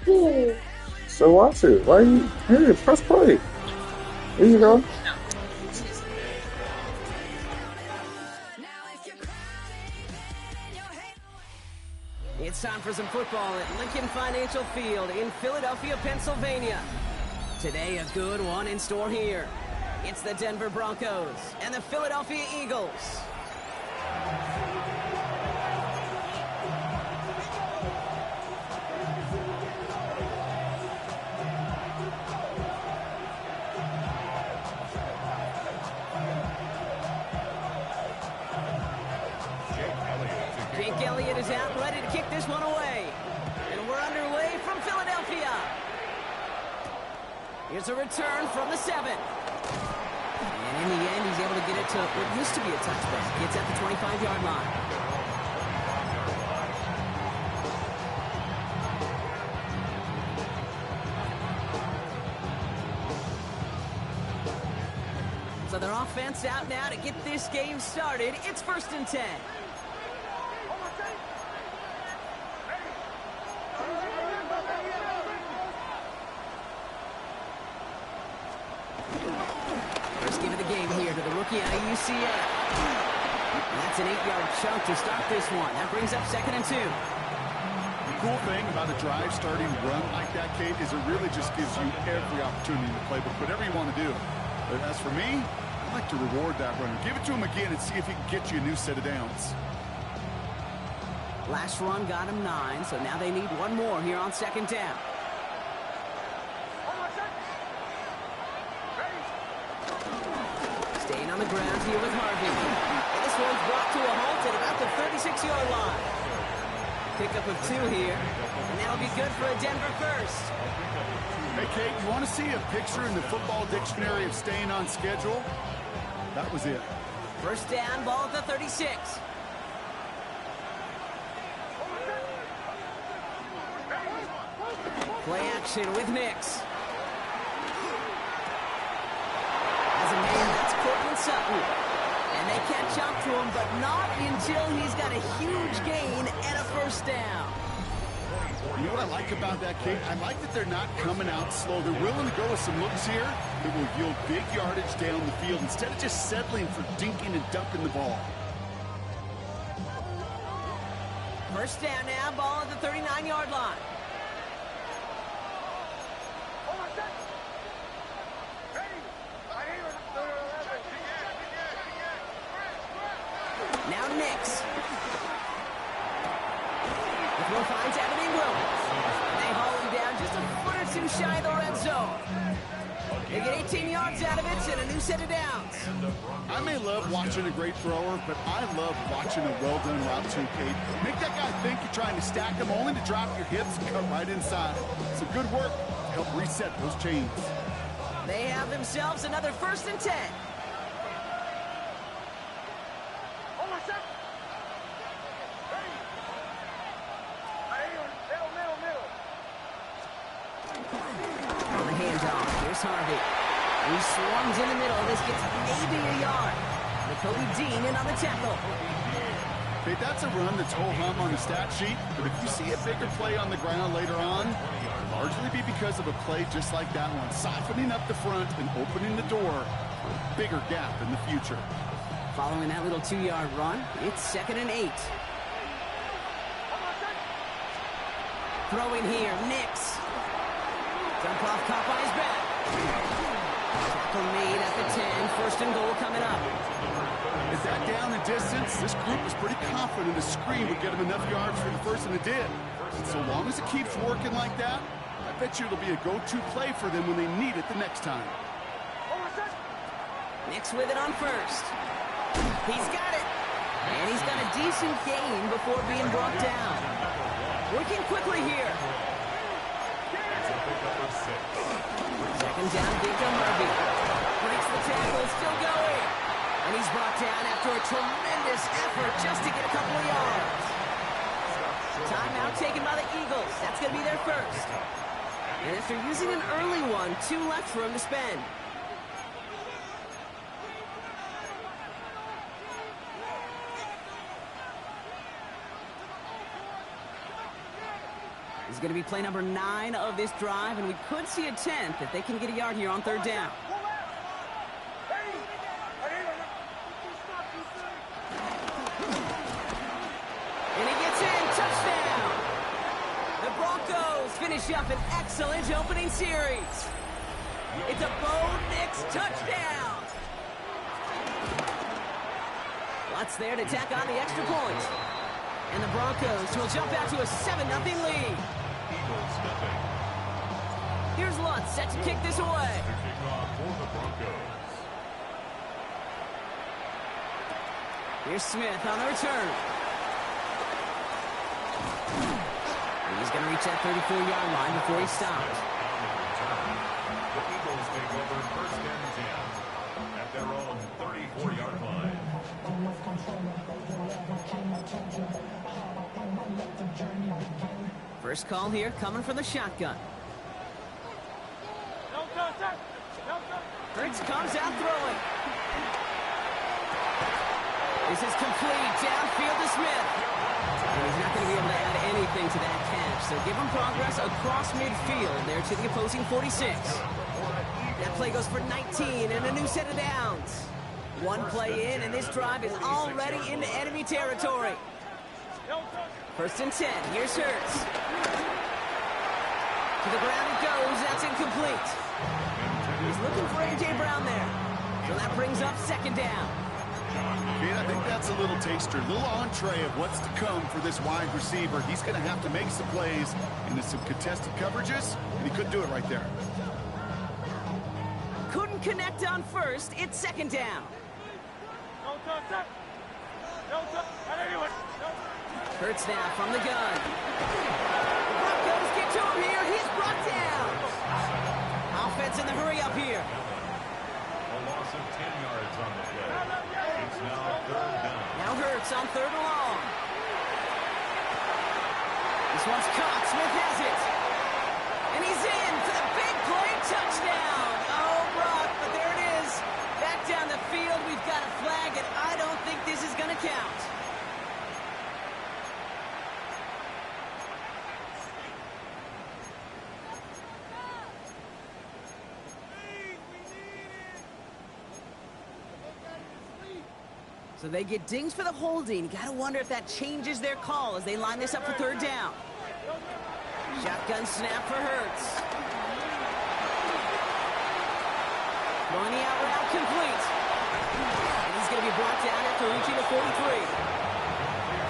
So watch it. Why you? Hey, press play. There you go. It's time for some football at Lincoln Financial Field in Philadelphia, Pennsylvania. Today, a good one in store here. It's the Denver Broncos and the Philadelphia Eagles. Jake Elliott is out, ready to kick this one away. And we're underway from Philadelphia. Here's a return from the 7. And in the end, he's able to get it to what used to be a touchback. It's at the 25-yard line. So their offense out now to get this game started. It's 1st and 10. UCF. That's an 8-yard chunk to start this one. That brings up 2nd and 2. The cool thing about a drive starting run like that, Kate, is it really just gives you every opportunity in the playbook, whatever you want to do. But as for me, I like to reward that runner. Give it to him again and see if he can get you a new set of downs. Last run got him 9, so now they need one more here on 2nd down. Staying on the ground here with Harvey. And this one's brought to a halt at about the 36-yard line. Pickup of 2 here, and that'll be good for a Denver first. Hey, Kate, you want to see a picture in the football dictionary of staying on schedule? That was it. 1st down, ball at the 36. Play action with Nix. As a man, that's Cortland Sutton. And they catch up to him, but not until he's got a huge gain and a 1st down. You know what I like about that, Kate? I like that they're not coming out slow. They're willing to go with some looks here that will yield big yardage down the field instead of just settling for dinking and dunking the ball. 1st down now, ball at the 39-yard line. Now Nix. The throw finds Evan Ingram. They haul him down just a foot or 2 shy of the red zone. They get 18 yards out of it and a new set of downs. I may love watching a great thrower, but I love watching a well-done route too, Kate. Make that guy think you're trying to stack him only to drop your hips and cut right inside. Some good work to help reset those chains. They have themselves another 1st and 10. Harvey. He swarms in the middle. This gets maybe a yard. Kobe Dean in on the tackle. Hey, that's a run that's ho-hum on the stat sheet, but if you see a bigger play on the ground later on, it'll largely be because of a play just like that one, softening up the front and opening the door for a bigger gap in the future. Following that little 2-yard run, it's 2nd and 8. Throwing here, Nix. Dump off, caught by his back. Tackle made at the 10. 1st and goal coming up. Is that down and distance? This group was pretty confident a screen would get him enough yards for the 1st, and it did. And so long as it keeps working like that, I bet you it'll be a go-to play for them when they need it the next time. Nix with it on 1st. He's got it. And he's got a decent gain before being brought down. Working quickly here. 2nd down, big to Harvey. Breaks the tackle, still going. And he's brought down after a tremendous effort just to get a couple of yards. Timeout taken by the Eagles. That's going to be their 1st. And after using an early one, 2 left for him to spend. He's going to be play number 9 of this drive, and we could see a 10th if they can get a yard here on 3rd down. And he gets in, touchdown! The Broncos finish up an excellent opening series. It's a Bo Nix touchdown! Lutz there to tack on the extra point. And the Broncos will jump out to a 7-0 lead. Here's Lutz set to kick this away. Here's Smith on the return. And he's going to reach that 34-yard line before he stops. The Eagles take over 1st and 10 at their own 34-yard line. First call here coming from the shotgun. Hurts comes out throwing. This is complete downfield to Smith. And he's not going to be able to add anything to that catch. So give him progress across midfield there to the opposing 46. That play goes for 19 and a new set of downs. One play in, and this drive is already into enemy territory. 1st and 10. Here's Hurts. To the ground it goes. That's incomplete. He's looking for A.J. Brown there. So that brings up 2nd down. Yeah, I think that's a little taster, a little entree of what's to come for this wide receiver. He's going to have to make some plays into some contested coverages, and he couldn't do it right there. Couldn't connect on 1st. It's 2nd down. Hurts now from the gun. The Broncos get to him here. He's brought down. Offense in the hurry up here. A loss of 10 yards on the play. It's now 3rd down. Now Hurts on 3rd and long. This one's caught. Smith has it. And he's in for the big play touchdown. Oh, Brock, but there it is. Back down the field. We've got a flag, and I don't think this is going to count. So they get dinged for the holding. Got to wonder if that changes their call as they line this up for 3rd down. Shotgun snap for Hurts. Throwing the out route complete. And he's going to be brought down after reaching the 43.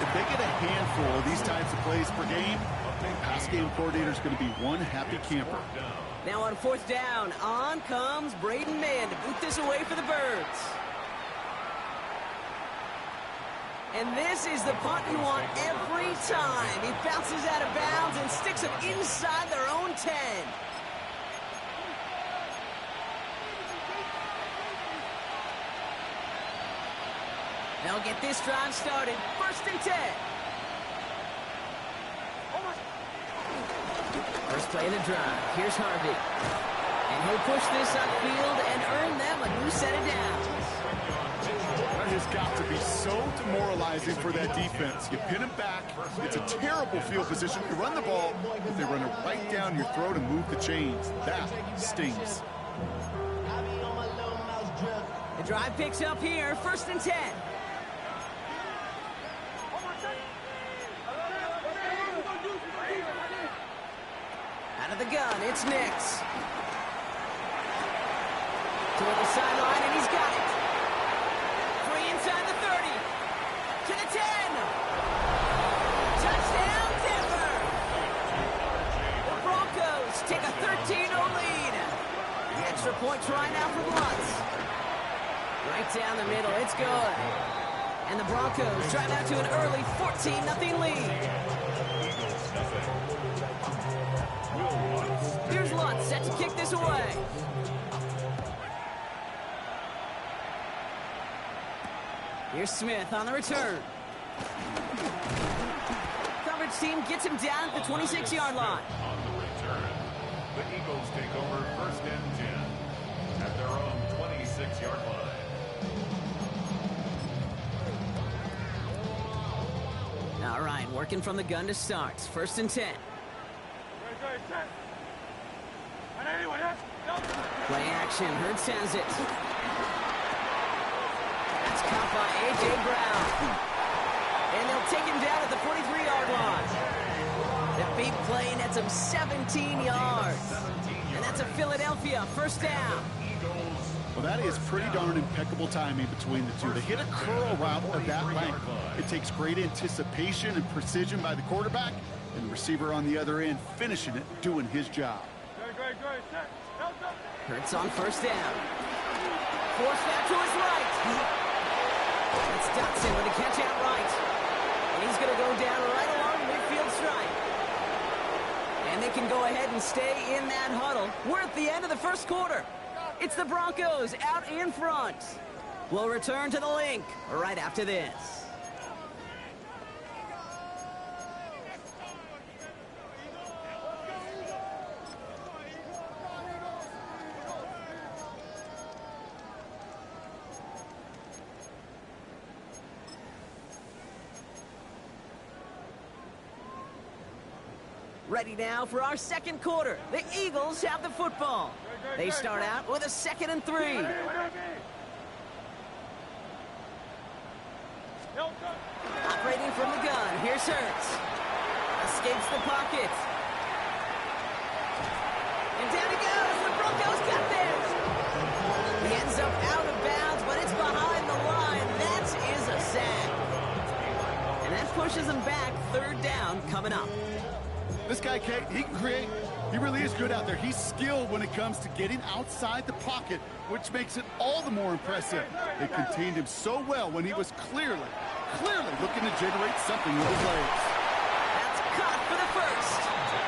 If they get a handful of these types of plays per game, pass game coordinator is going to be one happy camper. Now on 4th down, on comes Braden Mann to boot this away for the Birds. And this is the punt you want every time. He bounces out of bounds and sticks them inside their own 10. They'll get this drive started. 1st and 10. First play of the drive. Here's Harvey. And he'll push this upfield and earn them a new set of downs. That has got to be so demoralizing for that defense. You pin him back. It's a terrible field position. You run the ball, but they run it right down your throat and move the chains. That stings. The drive picks up here. 1st and 10. Out of the gun, it's Nix. Toward the sideline, and he's got it. Free inside the 30. To the 10. Touchdown, Denver. The Broncos take a 13-0 lead. The extra point try now from Lutz. Right down the middle, it's good. And the Broncos drive out to an early 14-0 lead. Here's Lutz set to kick this away. Here's Smith on the return. Coverage team gets him down at the 26-yard line. On the return, the Eagles take over 1st and 10 at their own 26-yard line. All right, working from the gun to start. 1st and 10. Play action. Hurts has it. That's caught by A.J. Brown. And they'll take him down at the 43-yard line. The big play nets him 17 yards. And that's a Philadelphia first down. Well, that is pretty darn impeccable timing between the two. They hit a curl route of that length. It takes great anticipation and precision by the quarterback, and the receiver on the other end finishing it, doing his job. Hurts on first down. Forced out to his right. It's Dotson with a catch out right. And he's going to go down right along the midfield stripe. And they can go ahead and stay in that huddle. We're at the end of the first quarter. It's the Broncos out in front. We'll return to the link right after this. Ready now for our second quarter. The Eagles have the football. They start out with a 2nd and 3. Operating from the gun, here's Hurts. Escapes the pocket. And down he goes. The Broncos got this. He ends up out of bounds, but it's behind the line. That is a sack. And that pushes him back. 3rd down coming up. This guy, Kate, he can create. He really is good out there. He's skilled when it comes to getting outside the pocket, which makes it all the more impressive. They contained him so well when he was clearly looking to generate something with his legs. That's caught for the first.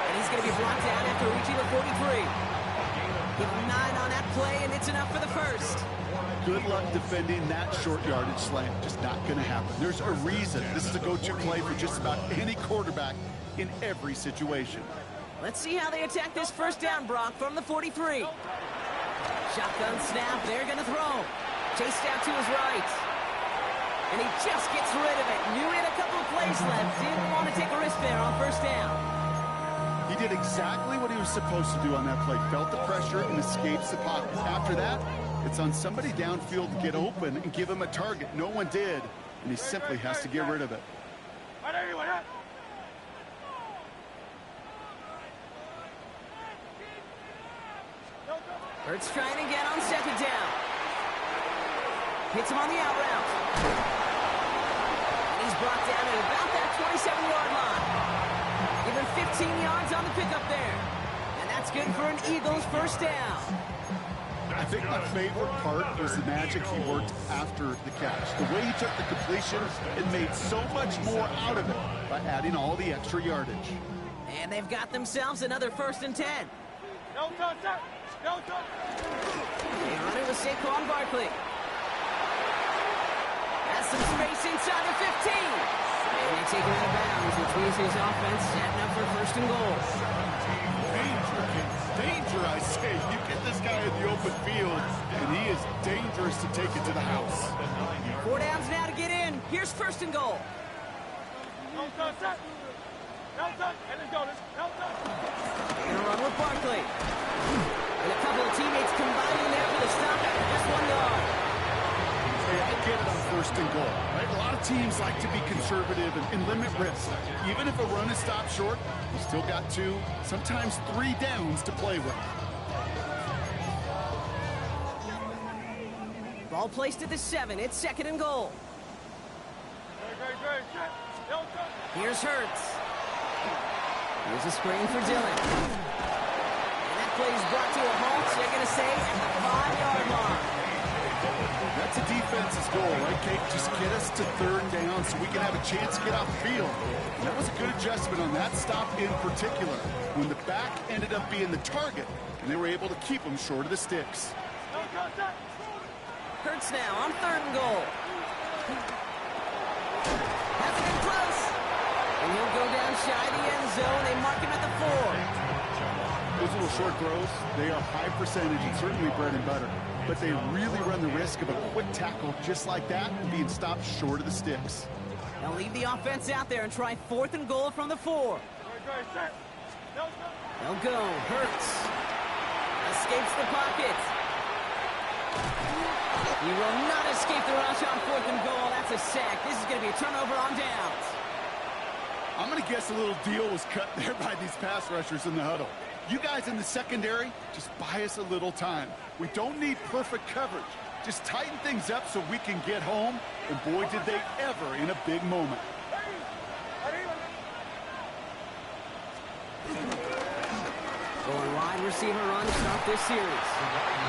And he's going to be brought down after reaching the 43. Give him 9 on that play, and it's enough for the first. Good luck defending that short yardage slant. Just not going to happen. There's a reason this is a go-to play for just about any quarterback in every situation. Let's see how they attack this first down, Brock, from the 43. Shotgun snap, they're going to throw. Chased out to his right. And he just gets rid of it. Knew he had a couple of plays left. Didn't want to take a risk there on first down. He did exactly what he was supposed to do on that play. Felt the pressure and escapes the pocket. After that, it's on somebody downfield to get open and give him a target. No one did, and he simply has to get rid of it. Hurts trying again on 2nd down. Hits him on the out route. And he's brought down at about that 27-yard line. Give him 15 yards on the pickup there. And that's good for an Eagles first down. I think my favorite part was the magic he worked after the catch. The way he took the completion, it made so much more out of it by adding all the extra yardage. And they've got themselves another 1st and 10. They run it with Saquon Barkley. Has some space inside the 15. And they take him out of bounds, which means his offense setting up for 1st and goal. Danger, I say. You get this guy in the open field, and he is dangerous to take it to the house. 4 downs now to get in. Here's 1st and goal. Gonna run with Barkley. And a couple of teammates combining there for the stop after just 1 yard. Hey, I get it on 1st and goal, right? A lot of teams like to be conservative and limit risk. Even if a run is stopped short, you still got 2, sometimes 3 downs to play with. Ball placed at the 7. It's 2nd and goal. Here's Hurts. Here's a screen for Dillon. Plays brought to a halt, they're going to say, at the 5-yard line. That's a defense's goal, right, Kate? Just get us to 3rd down so we can have a chance to get off the field. And that was a good adjustment on that stop in particular, when the back ended up being the target, and they were able to keep him short of the sticks. Hurts now on 3rd and goal. Has it in close. And he'll go down shy of the end zone. They mark him at the 4. Those little short throws, they are high percentage and certainly bread and butter. But they really run the risk of a quick tackle just like that and being stopped short of the sticks. They'll leave the offense out there and try 4th and goal from the 4. They'll go. Hurts. Escapes the pocket. He will not escape the rush on 4th and goal. That's a sack. This is going to be a turnover on downs. I'm going to guess a little deal was cut there by these pass rushers in the huddle. You guys in the secondary, just buy us a little time. We don't need perfect coverage. Just tighten things up so we can get home. And boy, did they ever in a big moment. Going wide receiver run to start this series.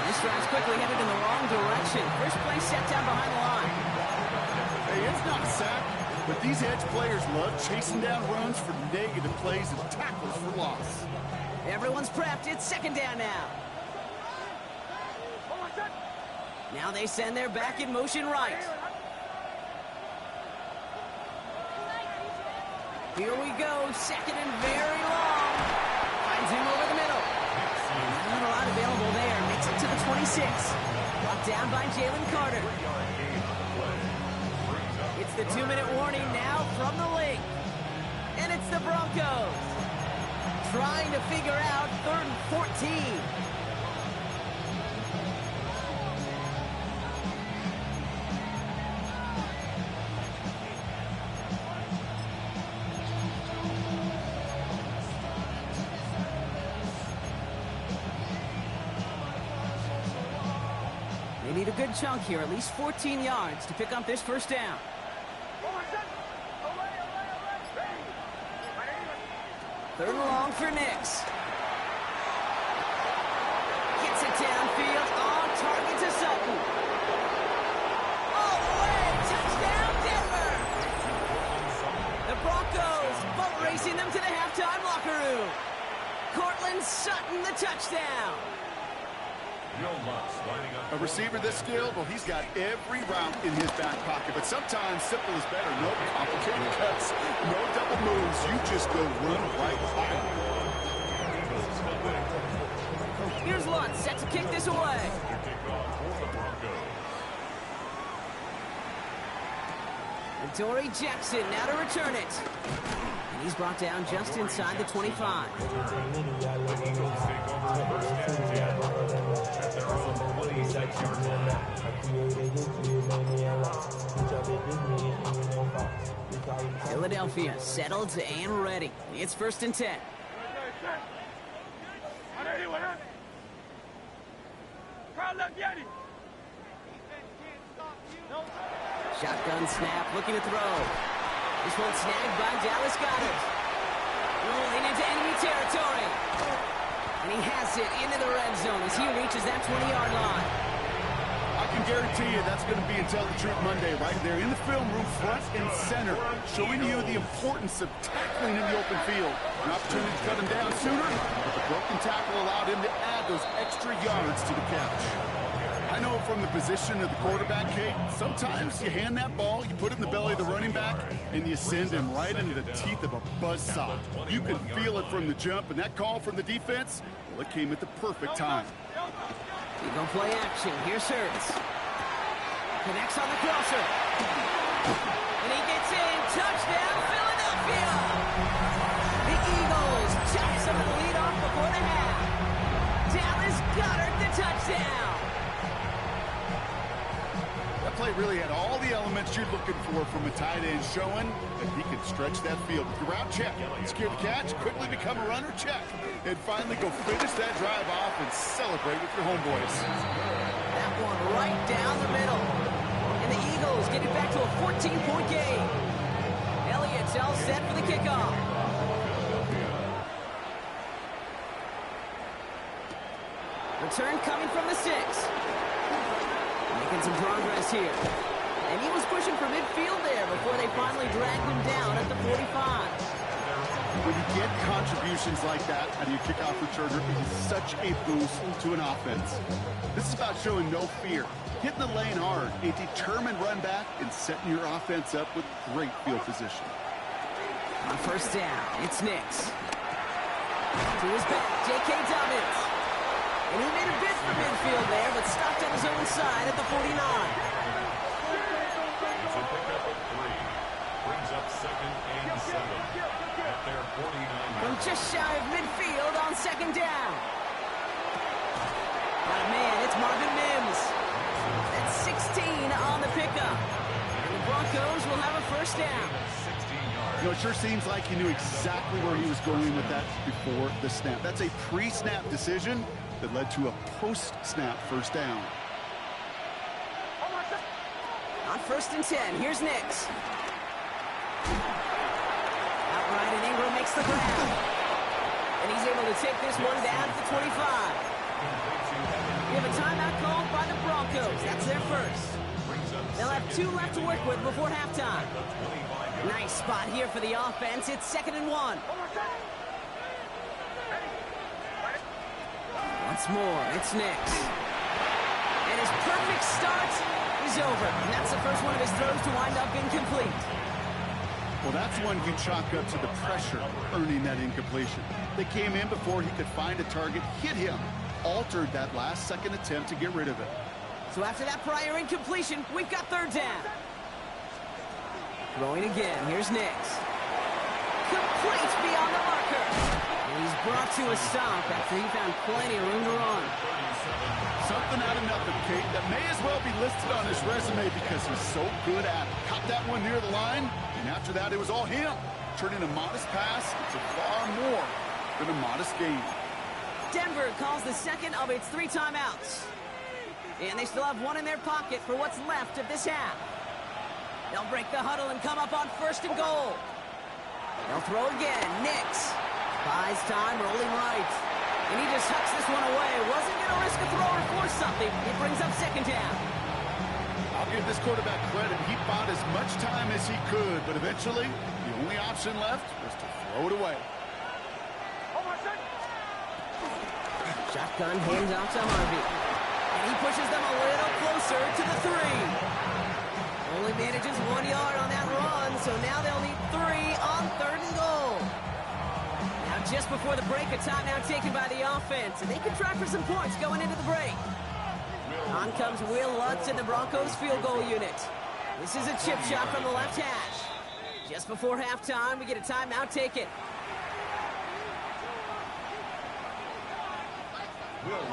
This drive's quickly headed in the wrong direction. First play set down behind the line. Hey, it's not a sack, but these edge players love chasing down runs for negative plays and tackles for loss. Everyone's prepped. It's 2nd down now. Now they send their back in motion right. Here we go. 2nd and very long. Finds him over the middle. Not a lot available there. Makes it to the 26. Brought down by Jalen Carter. It's the 2-minute warning now from the link. And it's the Broncos trying to figure out 3rd and 14. They need a good chunk here, at least 14 yards to pick up this 1st down. 3rd and long for Nix. Gets it downfield, on target to Sutton. All the way, touchdown Denver! The Broncos boat racing them to the halftime locker room. Cortland Sutton, the touchdown. A receiver this skilled, well, he's got every route in his back pocket, but sometimes simple is better. No complicated cuts, no double moves. You just go run right by him. Here's Lutz, set to kick this away. And Torrey Jackson now to return it. And he's brought down just inside the 25. Philadelphia settled and ready. It's 1st and 10. Shotgun snap, looking to throw. This one snagged by Dallas Goedert. Rolling into enemy territory. And he has it into the red zone as he reaches that 20-yard line. I can guarantee you that's going to be in Tell the Truth Monday right there in the film room, front and center, showing you the importance of tackling in the open field. An opportunity to cut him down sooner, but the broken tackle allowed him to add those extra yards to the catch. I know from the position of the quarterback, Kate, sometimes you hand that ball, you put it in the belly of the running back, and you send him right into the teeth of a buzzsaw. You can feel it from the jump, and that call from the defense, well, it came at the perfect time. He gonna play action. Here's Hurts. Connects on the crosser. And he gets in. Touchdown, Philadelphia! The Eagles took some of the lead off before the half. Dallas Goedert the touchdown. That play really had all the elements you're looking for from a tight end, showing that he can stretch that field. With the route, check. Secure the catch, quickly become a runner, check. And finally go finish that drive off and celebrate with your homeboys. That one right down the middle. And the Eagles get it back to a 14-point game. Elliott's all set for the kickoff. Return coming from the 6. Making some progress here. And he was pushing for midfield there before they finally dragged him down at the 45. When you get contributions like that out of your kickoff returner, it is such a boost to an offense. This is about showing no fear, hitting the lane hard, a determined run back, and setting your offense up with great field position. On 1st down, it's Nix. To his back, J.K. Dobbins. And he made a bid for midfield there, but stopped on his own side at the 49. It's a pickup of 3. Brings up second and 7 at their 49. From just shy of midfield on second down. Got a man, it's Marvin Mims. That's 16 on the pickup. And the Broncos will have a first down. 16 yards. You know, it sure seems like he knew exactly where he was going with that before the snap. That's a pre-snap decision that led to a post-snap first down. On first and 10, here's Nix. Outright, and Ingram makes the grab. And he's able to take this one down to 25. We have a timeout called by the Broncos. That's their first. They'll have 2 left to work with before halftime. Nice spot here for the offense. It's 2nd and 1. Once more, it's Nix. And his perfect start is over. And that's the first one of his throws to wind up incomplete. Well, that's one you chalk up to the pressure earning that incompletion. They came in before he could find a target, hit him, altered that last-second attempt to get rid of it. So after that prior incompletion, we've got 3rd down. Throwing again, here's Nix. Complete beyond the marker. And he's brought to a stop after he found plenty of room to run. Something out of nothing, Kate, that may as well be listed on his resume because he's so good at it. Caught that one near the line, and after that it was all him. Turning a modest pass into far more than a modest gain. Denver calls the second of its 3 timeouts. And they still have 1 in their pocket for what's left of this half. They'll break the huddle and come up on 1st and goal. They'll throw again. Nix buys time, rolling right. And he just hucks this one away. Wasn't going to risk a throw or force something. It brings up 2nd down. I'll give this quarterback credit. He bought as much time as he could, but eventually the only option left was to throw it away. Shotgun handoff to Harvey. And he pushes them a little closer to the 3. Only manages 1 yard on that run, so now they'll need 3 on 3rd and goal. Now just before the break, a timeout taken by the offense, and they can try for some points going into the break. On comes Will Lutz in the Broncos field goal unit. This is a chip shot from the left hash. Just before halftime, we get a timeout taken.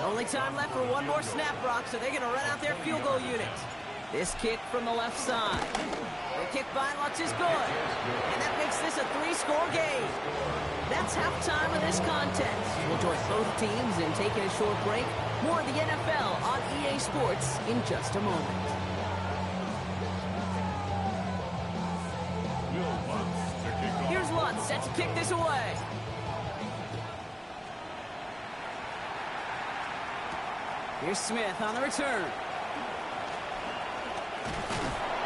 Only time left for 1 more snap, Brock, so they're going to run out their field goal unit. This kick from the left side. The kick by Lutz is good. And that makes this a 3-score game. That's halftime of this contest. We'll join both teams in taking a short break. More of the NFL on EA Sports in just a moment. Here's Lutz set to kick this away. Here's Smith on the return.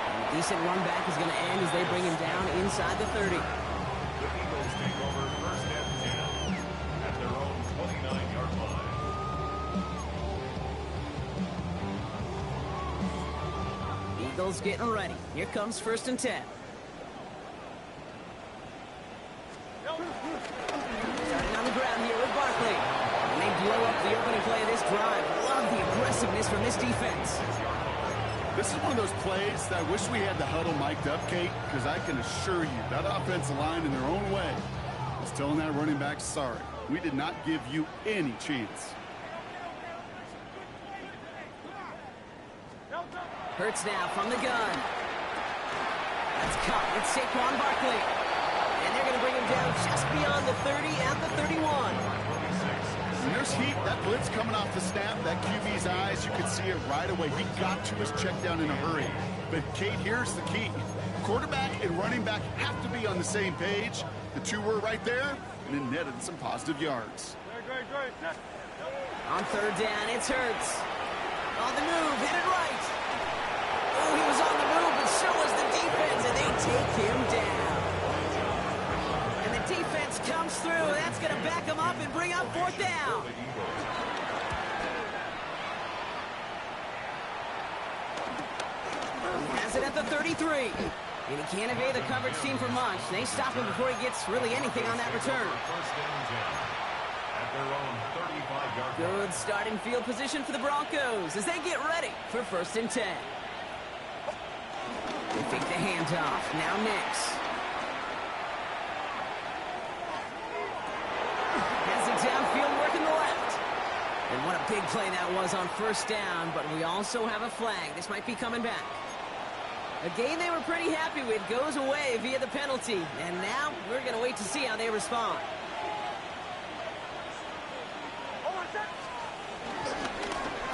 And a decent run back is going to end as they bring him down inside the 30. The Eagles take over 1st and 10 at their own 29-yard line. Eagles getting ready. Here comes 1st and 10. Starting on the ground here with Barkley. And they blow up the opening play of this drive. Love the aggressiveness from this defense. This is one of those plays that I wish we had the huddle mic'd up, Kate, because I can assure you that offensive line in their own way is telling that running back, sorry, we did not give you any chance. Hurts now from the gun. That's caught. It's Saquon Barkley. And they're going to bring him down just beyond the 30 and the 31. When there's heat, that blitz coming off the snap, that QB's eyes, you could see it right away. He got to his check down in a hurry. But, Kate, here's the key. Quarterback and running back have to be on the same page. The 2 were right there, and it netted some positive yards. On 3rd down, it's Hurts. On the move, hit it right. Oh, he was on the move, but so was the defense, and they take him down. And the defense comes through. That's going to back him up and bring up 4th down. He has it at the 33. And he can't evade the coverage team for much. They stop him before he gets really anything on that return. 1st and 10 at their own 35-yard line. Good starting field position for the Broncos as they get ready for 1st and 10. They take the handoff. Now Nix. Big play that was on first down, but we also have a flag. This might be coming back. A game they were pretty happy with goes away via the penalty, and now we're going to wait to see how they respond.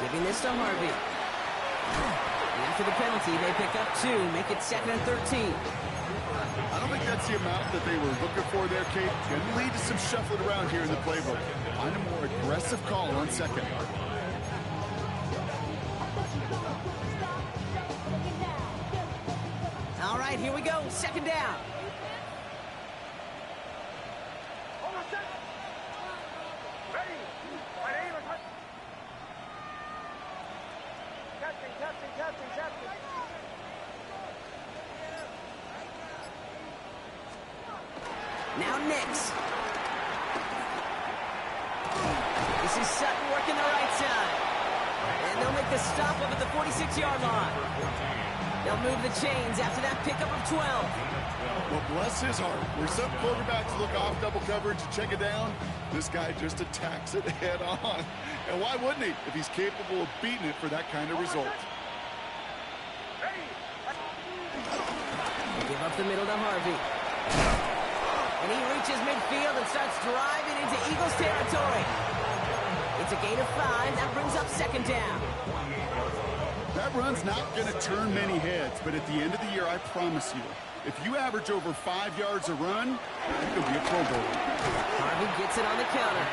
Giving this to Harvey. And after the penalty, they pick up 2, make it 2nd and 13. I don't think that's the amount that they were looking for there, Kate. Can lead to some shuffling around here in the playbook. Find a more aggressive call on second. All right, here we go. 2nd down. Now Nix. This is Sutton working the right side. And they'll make the stop up at the 46-yard line. They'll move the chains after that pickup of 12. Well, bless his heart. Where some quarterbacks look off double coverage and check it down, this guy just attacks it head on. And why wouldn't he if he's capable of beating it for that kind of result? They give up the middle to Harvey. And he reaches midfield and starts driving into Eagles territory. It's a gain of 5. That brings up 2nd down. That run's not going to turn many heads, but at the end of the year, I promise you, if you average over 5 yards a run, you could be a Pro Bowler. Harvey gets it on the counter.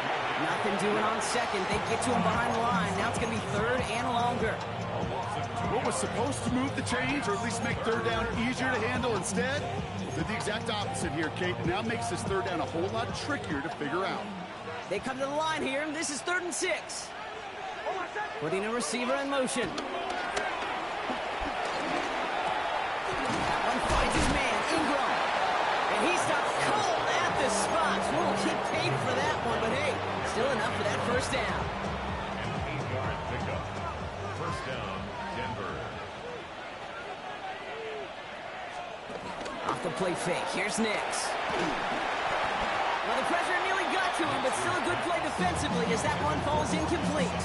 Nothing doing on second. They get to him behind the line. Now it's going to be 3rd and longer. What was supposed to move the chains, or at least make 3rd down easier to handle instead, did the exact opposite here, Kate. Now makes this 3rd down a whole lot trickier to figure out. They come to the line here. This is 3rd and 6. Putting a receiver in motion. That one finds his man, Ingram. And he stops cold at the spot. We'll keep paid for that one, but hey, still enough for that 1st down. And 8-yard pickup. 1st down, Denver. Off the play fake. Here's Nix. Well, the pressure nearly got to him, but still a good play defensively as that one falls incomplete.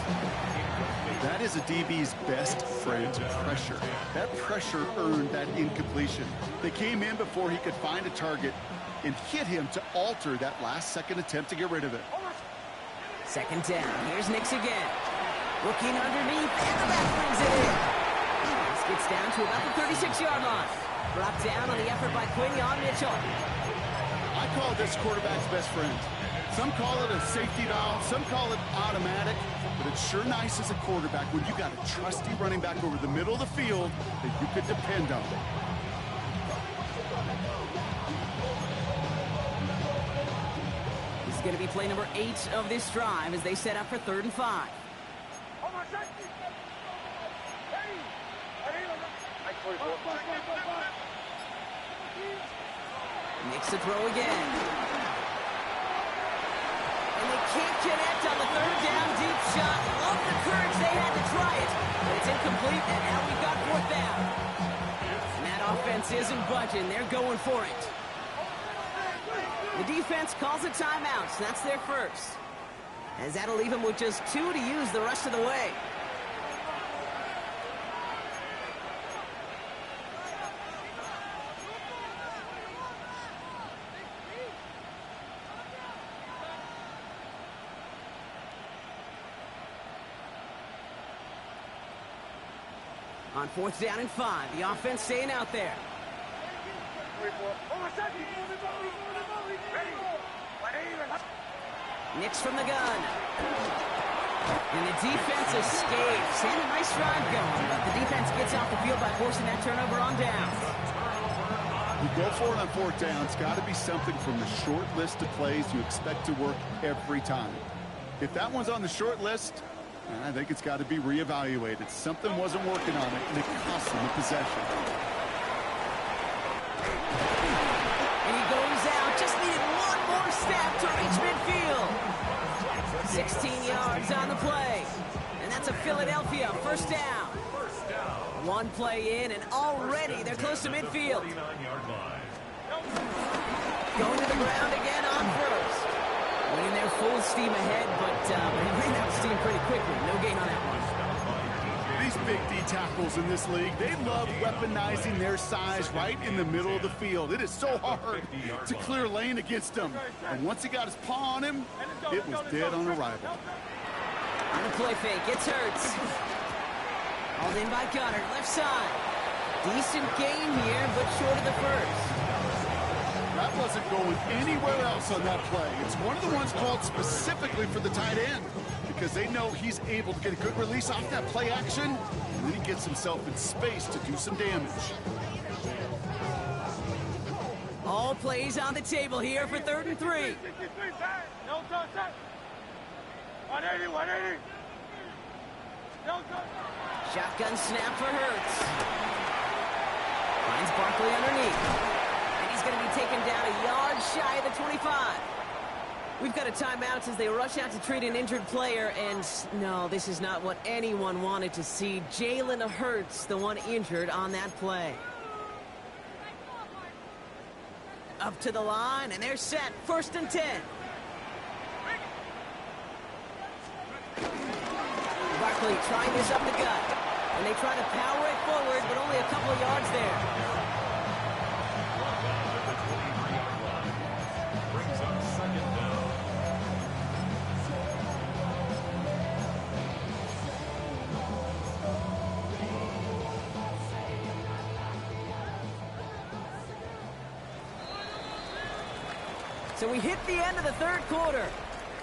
That is a DB's best friend, pressure. That pressure earned that incompletion. They came in before he could find a target and hit him to alter that last-second attempt to get rid of it. 2nd down. Here's Nix again. Looking underneath, and the back brings it in. This gets down to about the 36-yard line. Brought down on the effort by Quinion Mitchell. I call this quarterback's best friend. Some call it a safety valve, some call it automatic, but it's sure nice as a quarterback when you got a trusty running back over the middle of the field that you could depend on. This is going to be play number 8 of this drive as they set up for 3rd and 5. Nix to throw again. And they can't connect on the 3rd down deep shot. Love the courage they had to try it. But it's incomplete, and now we've got 4th down. And that offense isn't budging. They're going for it. The defense calls a timeout. So that's their first. As that'll leave them with just 2 to use the rest of the way. On 4th down and 5, the offense staying out there. Nix from the gun. And the defense escapes. And a nice drive going, but the defense gets off the field by forcing that turnover on down. You go for it on 4th down. It's got to be something from the short list of plays you expect to work every time. If that one's on the short list, I think it's got to be reevaluated. Something wasn't working on it, and it cost him a possession. And he goes out. Just needed one more step to reach midfield. 16 yards on the play. And that's a Philadelphia 1st down. One play in, and already they're close to midfield. Going to the ground again on 1st. Winning their full steam ahead, but they ran out of steam pretty quickly. No these big D tackles in this league. They love weaponizing their size right in the middle of the field. It is so hard to clear lane against them. And once he got his paw on him, it was dead on arrival. On the play fake, it's Hurts. Hauled in by Goddard, left side. Decent game here, but short of the first. That wasn't going anywhere else on that play. It's one of the ones called specifically for the tight end because they know he's able to get a good release off that play action, and then he gets himself in space to do some damage. All plays on the table here for 3rd and 3. 180. Shotgun snap for Hurts. Finds Barkley underneath. And he's going to be taken down a yard shy of the 25. We've got a timeout as they rush out to treat an injured player. And no, this is not what anyone wanted to see. Jalen Hurts, the one injured on that play. Up to the line, and they're set. 1st and 10. Barkley trying this up the gut. And they try to power it forward, but only a couple of yards there. Brings up 2nd down. So we hit the end of the 3rd quarter.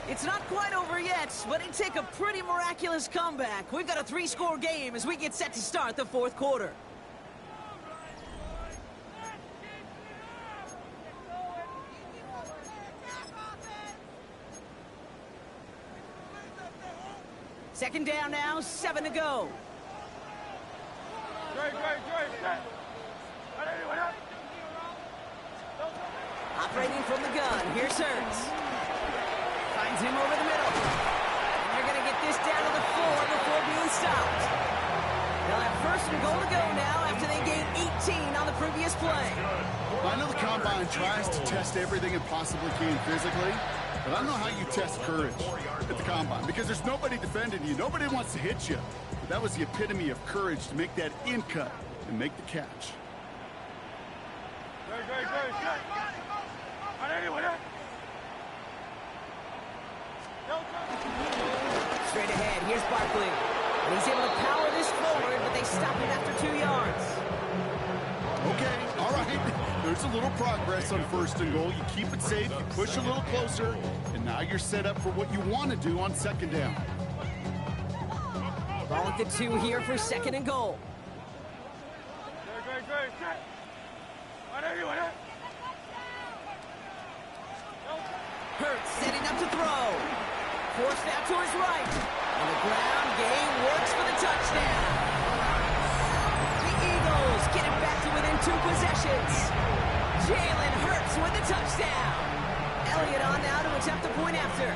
It's not quite over yet, but it take a pretty miraculous comeback. We've got a 3-score game as we get set to start the 4th quarter. Second down now, 7 to go. Operating from the gun, here's Hurts. Finds him over the middle. And they're going to get this down to the 4 before being stopped. They'll have 1st and goal to go now after they gained 18 on the previous play. I know the Combine tries to test everything it possibly can physically, but I don't know how you test courage at the Combine because there's nobody defending you. Nobody wants to hit you. But that was the epitome of courage to make that in cut and make the catch. Straight ahead, here's Barkley. And he's able to power this forward, but they stop him after 2 yards. Okay, all right. There's a little progress on 1st and goal. You keep it safe, you push a little closer, and now you're set up for what you want to do on 2nd down. Ball at the 2 here for 2nd and goal. Hurts setting up to throw. Forced out to his right. And the ground game works for the touchdown. The Eagles get it back to within 2 possessions. Jalen Hurts with the touchdown. Elliott on now to attempt the point after.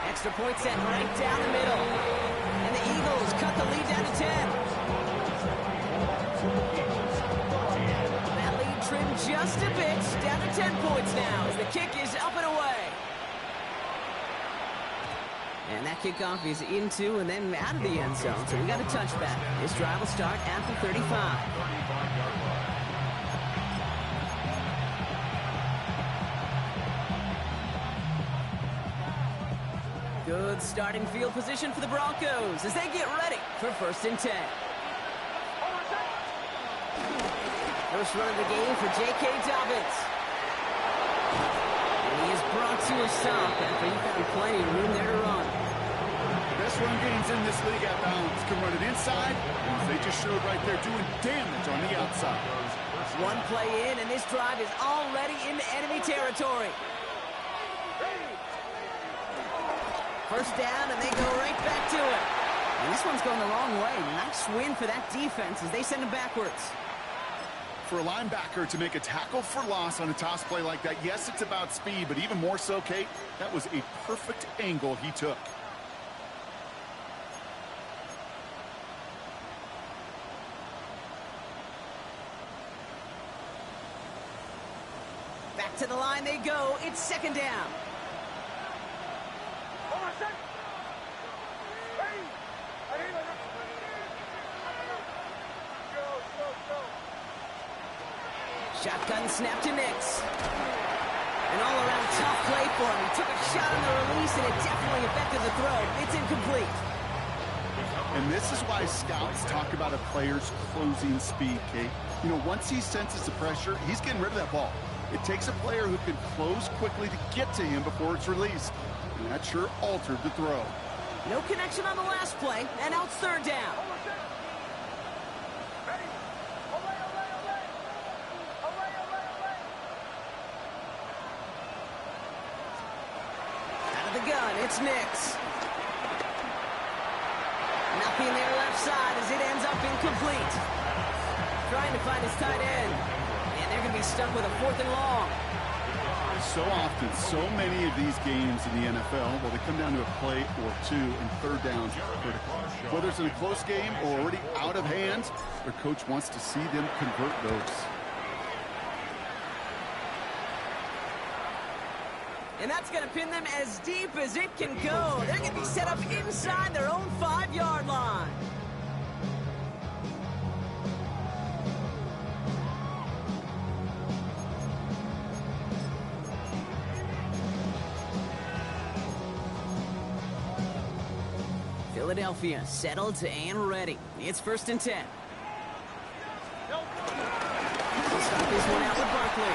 Extra point set right down the middle. And the Eagles cut the lead down to 10. That lead trimmed just a bit, down to 10 points now as the kick is up and away. And that kickoff is into and then out of the end zone, so we got a touchback. This drive will start at the 35. Good starting field position for the Broncos as they get ready for 1st and 10. First run of the game for J.K. Dobbins. And he is brought to a stop after he found plenty of room there to run. The best run games in this league at balance can run it inside, and they just showed right there doing damage on the outside. One play in, and this drive is already into enemy territory. First down, and they go right back to it. And this one's going the wrong way. Nice win for that defense as they send him backwards. For a linebacker to make a tackle for loss on a toss play like that, yes, it's about speed, but even more so, Kate, that was a perfect angle he took. Back to the line they go. It's 2nd down. Shotgun snap to Nix. An all-around tough play for him. He took a shot on the release, and it definitely affected the throw. It's incomplete. And this is why scouts talk about a player's closing speed, Kate. You know, once he senses the pressure, he's getting rid of that ball. It takes a player who can close quickly to get to him before it's released. And that sure altered the throw. No connection on the last play, and now it's third down. Out of the gun, it's Nix. Nothing there left side as it ends up incomplete. Trying to find his tight end. And they're going to be stuck with a 4th and long. So often, so many of these games in the NFL, well, they come down to a play or two, and third downs are critical. Whether it's in a close game or already out of hand, their coach wants to see them convert those. And that's going to pin them as deep as it can go. They're going to be set up inside their own 5-yard line. Philadelphia settled and ready. It's 1st and 10. We'll start this one out with Barkley.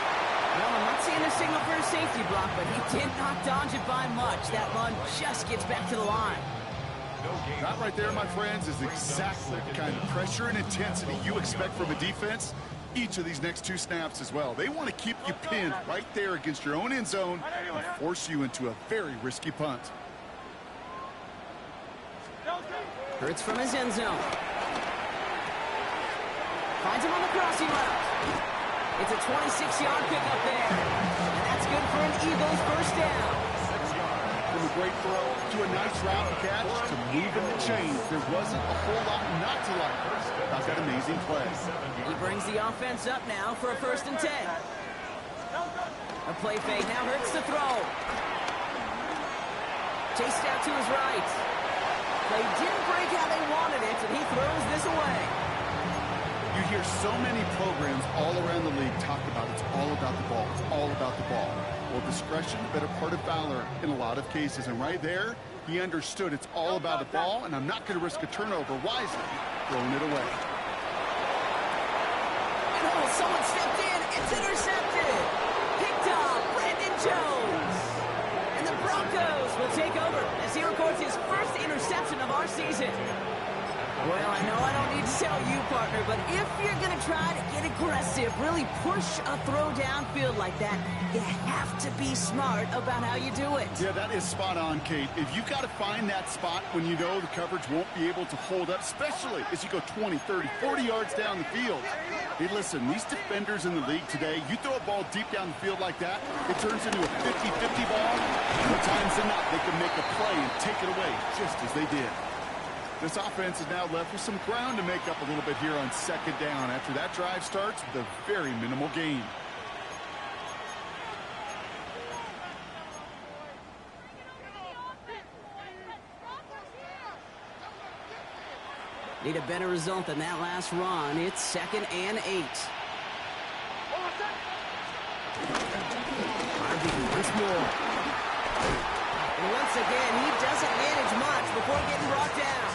Well, I'm not seeing a signal for a safety block, but he did not dodge it by much. That run just gets back to the line. That right there, my friends, is exactly the kind of pressure and intensity you expect from a defense. Each of these next 2 snaps as well. They want to keep you pinned right there against your own end zone and force you into a very risky punt. Hurts from his end zone. Finds him on the crossing route. It's a 26-yard pickup there. And that's good for an Eagles first down. From a great throw to a nice route catch to moving the chains, there wasn't a whole lot not to like about that amazing play. He brings the offense up now for a 1st and 10. A play fake now hurts the throw. Chased out to his right. They didn't break how they wanted it, and he throws this away. You hear so many programs all around the league talk about it's all about the ball. It's all about the ball. Well, discretion, better part of valor in a lot of cases. And right there, he understood it's all about the ball, and I'm not going to risk a turnover wisely, throwing it away. And oh, someone stepped in. It's intercepted. Picked off Brandon Jones. And the Broncos will take over as he records his first interception of our season. Well, I know I don't need to tell you, partner, but if you're going to try to get aggressive, really push a throw downfield like that, you have to be smart about how you do it. Yeah, that is spot on, Kate. If you've got to find that spot when you know the coverage won't be able to hold up, especially as you go 20, 30, 40 yards down the field. Hey, listen, these defenders in the league today, you throw a ball deep down the field like that, it turns into a 50-50 ball. More times than not, they can make a play and take it away just as they did. This offense is now left with some ground to make up a little bit here on 2nd down after that drive starts with a very minimal gain. Need a better result than that last run. It's 2nd and 8. Harvey once more. And once again, he doesn't manage much before getting brought down.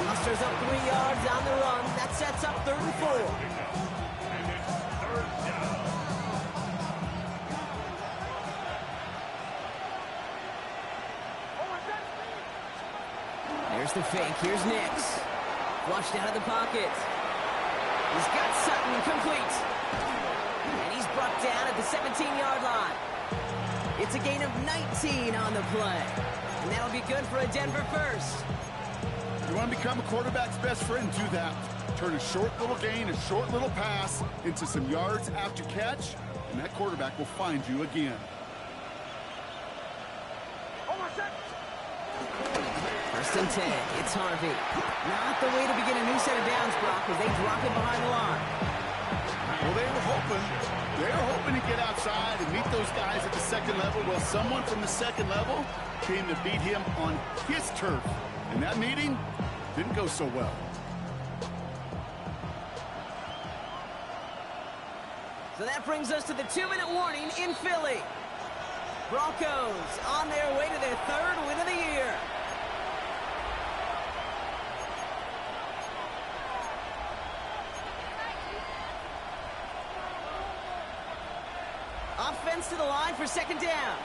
Musters up 3 yards on the run. That sets up 3rd and 4. There's the fake. Here's Nix. Flushed out of the pocket. He's got Sutton complete. And he's brought down at the 17-yard line. It's a gain of 19 on the play. And that'll be good for a Denver first. You want to become a quarterback's best friend, do that. Turn a short little gain, a short little pass into some yards after catch, and that quarterback will find you again. First and 10, it's Harvey. Not the way to begin a new set of downs, Brock, as they drop it behind the line. Well, they were hoping to get outside and meet those guys at the 2nd level. Well, someone from the 2nd level came to beat him on his turf. And that meeting didn't go so well. So that brings us to the 2-minute warning in Philly. Broncos on their way to their 3rd win of the year. Offense to the line for 2nd down.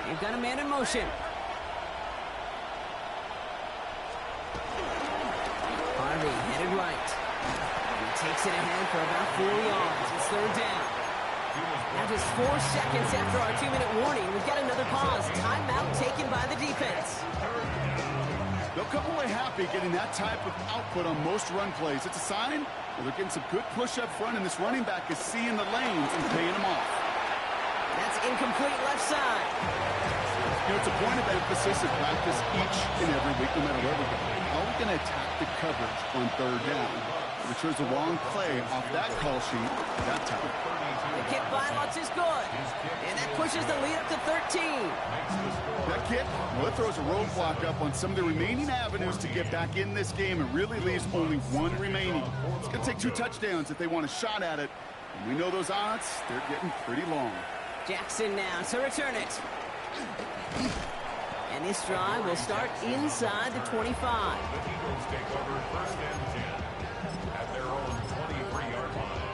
You've got a man in motion. Harvey headed right. He takes it ahead for about 4 yards. It's 3rd down. Now just 4 seconds after our 2-minute warning, we've got another pause. Timeout taken by the defense. They'll come away happy getting that type of output on most run plays. It's a sign that they're getting some good push up front, and this running back is seeing the lanes and paying them off. That's incomplete left side. You know, it's a point of emphasis in practice each and every week, no matter where we go. How are we going to attack the coverage on 3rd down? Which was the wrong play off that call sheet that time. The kick by Lutz is good. And that pushes the lead up to 13. That kick, well, it throws a roadblock up on some of the remaining avenues to get back in this game and really leaves only 1 remaining. It's going to take 2 touchdowns if they want a shot at it. And we know those odds, they're getting pretty long. Jackson now to return it. And this drive will start inside the 25. The Eagles take over 1st and 10 at their own 23-yard line.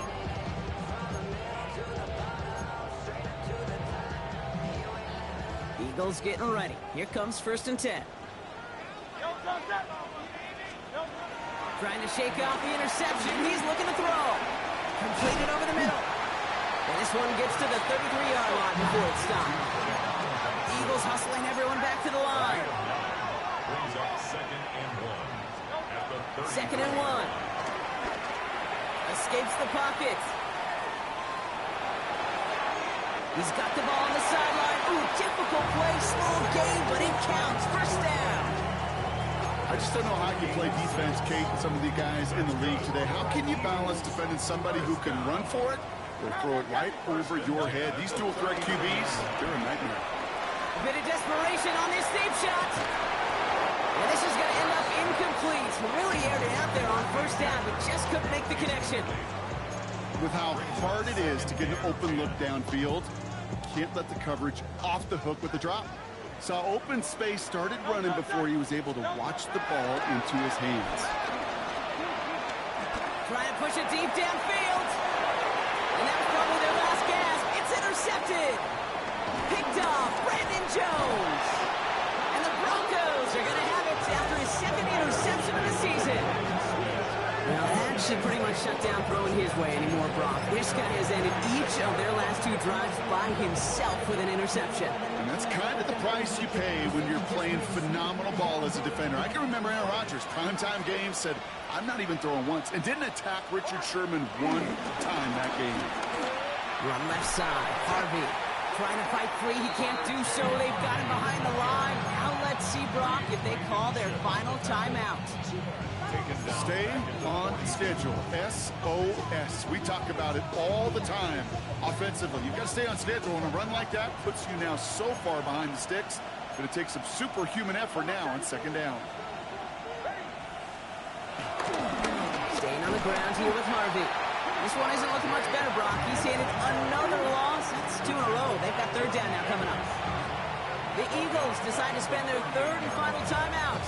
Eagles getting ready. Here comes 1st and 10. Trying to shake off the interception. He's looking to throw. Completed over the middle. And this one gets to the 33-yard line before it's stopped. Eagles hustling everyone back to the line. Brings up 2nd and 1 at the 30. 2nd and 1. Escapes the pocket. He's got the ball on the sideline. Ooh, difficult play, small gain, but it counts. 1st down. I just don't know how you play defense, Kate, and some of the guys in the league today. How can you balance defending somebody who can run for it or throw it right over your head? These dual threat QBs, they're a nightmare. A bit of desperation on this deep shot. And this is going to end up incomplete. Really aired it out there on 1st down, but just couldn't make the connection. With how hard it is to get an open look downfield, can't let the coverage off the hook with the drop. Saw open space, started running before he was able to watch the ball into his hands. Trying to push it deep downfield. And that was probably their last gasp. It's intercepted. Picked off Brandon Jones. And the Broncos are going to have it after his 2nd interception of the season. Well, that should pretty much shut down throwing his way anymore, Brock. This guy has ended each of their last 2 drives by himself with an interception. And that's kind of the price you pay when you're playing phenomenal ball as a defender. I can remember Aaron Rodgers, primetime games, said, I'm not even throwing once, and didn't attack Richard Sherman 1 time that game. Run left side, Harvey. Trying to fight free, he can't do so. They've got him behind the line. Now let's see, Brock, if they call their final timeout. Stay on schedule. SOS. We talk about it all the time offensively. You've got to stay on schedule, and a run like that puts you now so far behind the sticks. Going to take some superhuman effort now on 2nd down. Staying on the ground here with Harvey. This one isn't looking much better, Brock. He's handed another loss. It's 2 in a row. They've got 3rd down now coming up. The Eagles decide to spend their 3rd and final timeout.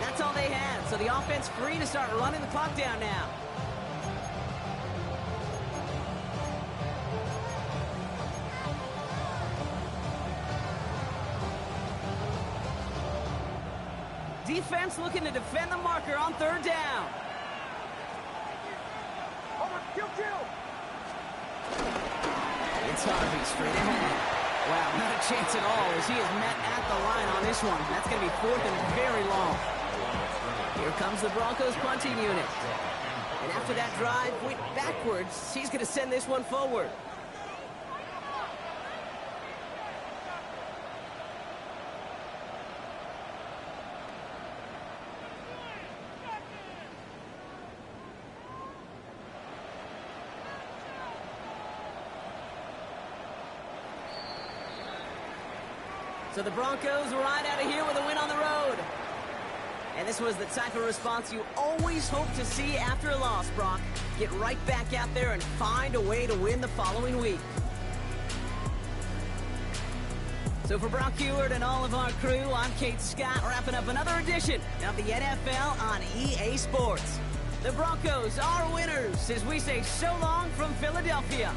That's all they had, so the offense free to start running the clock down now. Defense looking to defend the marker on 3rd down. It's Harvey straight ahead. Wow, not a chance at all as he is met at the line on this one. That's going to be 4th and very long. Here comes the Broncos punting unit. And after that drive went backwards, he's going to send this one forward. So the Broncos ride out of here with a win on the road. And this was the type of response you always hope to see after a loss, Brock. Get right back out there and find a way to win the following week. So for Brock Heward and all of our crew, I'm Kate Scott, wrapping up another edition of the NFL on EA Sports. The Broncos are winners as we say so long from Philadelphia.